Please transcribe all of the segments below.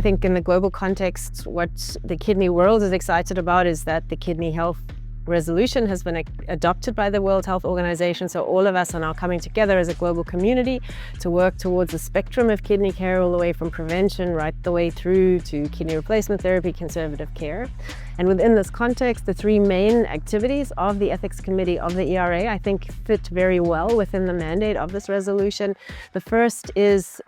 I think in the global context, what the kidney world is excited about is that the kidney health resolution has been adopted by the World Health Organization. So all of us are now coming together as a global community to work towards a spectrum of kidney care, all the way from prevention right the way through to kidney replacement therapy, conservative care. And within this context, the three main activities of the Ethics Committee of the ERA, I think, fit very well within the mandate of this resolution. The first is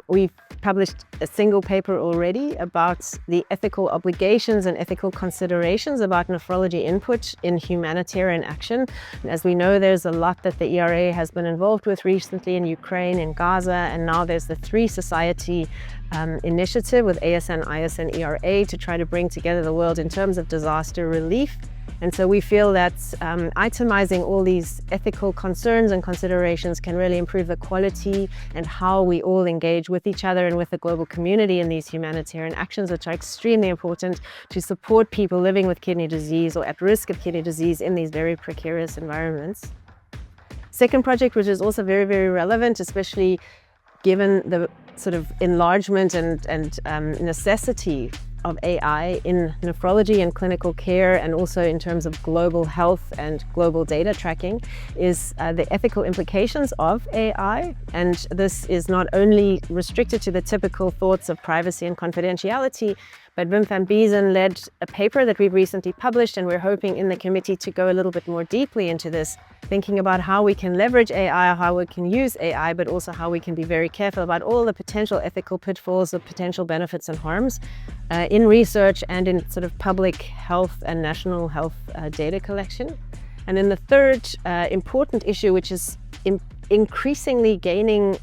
we've published a single paper already about the ethical obligations and ethical considerations about nephrology input in humanitarian action. And as we know, there's a lot that the ERA has been involved with recently in Ukraine, in Gaza, and now there's the Three Society initiative with ASN, ISN, ERA to try to bring together the world in terms of disaster relief. And so we feel that itemizing all these ethical concerns and considerations can really improve the quality and how we all engage with each other and with the global community in these humanitarian actions, which are extremely important to support people living with kidney disease or at risk of kidney disease in these very precarious environments. Second project, which is also very, very relevant, especially given the sort of enlargement and necessity of AI in nephrology and clinical care, and also in terms of global health and global data tracking, is the ethical implications of AI. And this is not only restricted to the typical thoughts of privacy and confidentiality, but Wim van Biezen led a paper that we've recently published, and we're hoping in the committee to go a little bit more deeply into this, thinking about how we can leverage AI, how we can use AI, but also how we can be very careful about all the potential ethical pitfalls, the potential benefits and harms in research and in sort of public health and national health data collection. And then the third important issue, which is increasingly gaining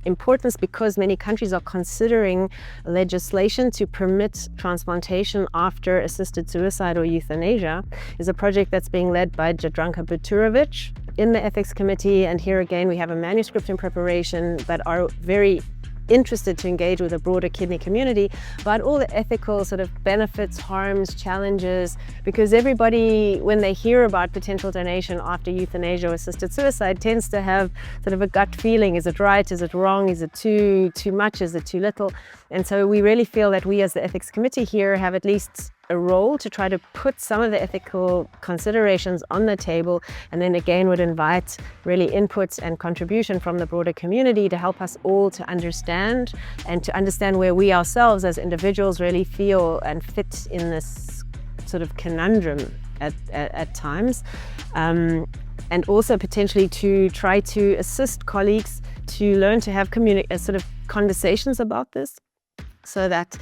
importance because many countries are considering legislation to permit transplantation after assisted suicide or euthanasia, is a project that's being led by Jadranka Buturovic in the Ethics Committee. And here again, we have a manuscript in preparation, but are very interested to engage with a broader kidney community about all the ethical sort of benefits, harms, challenges, because everybody, when they hear about potential donation after euthanasia or assisted suicide, tends to have sort of a gut feeling. Is it right? Is it wrong? Is it too much? Is it too little? And so we really feel that we as the Ethics Committee here have at least a role to try to put some of the ethical considerations on the table, and then again would invite really inputs and contribution from the broader community to help us all to understand where we ourselves as individuals really feel and fit in this sort of conundrum at times, and also potentially to try to assist colleagues to learn to have sort of conversations about this, so that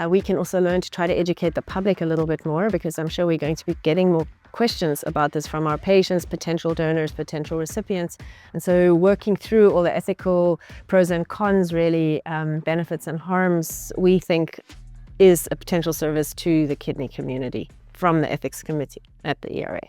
we can also learn to try to educate the public a little bit more, because I'm sure we're going to be getting more questions about this from our patients, potential donors, potential recipients. And so working through all the ethical pros and cons, really, benefits and harms, we think is a potential service to the kidney community from the Ethics Committee at the ERA.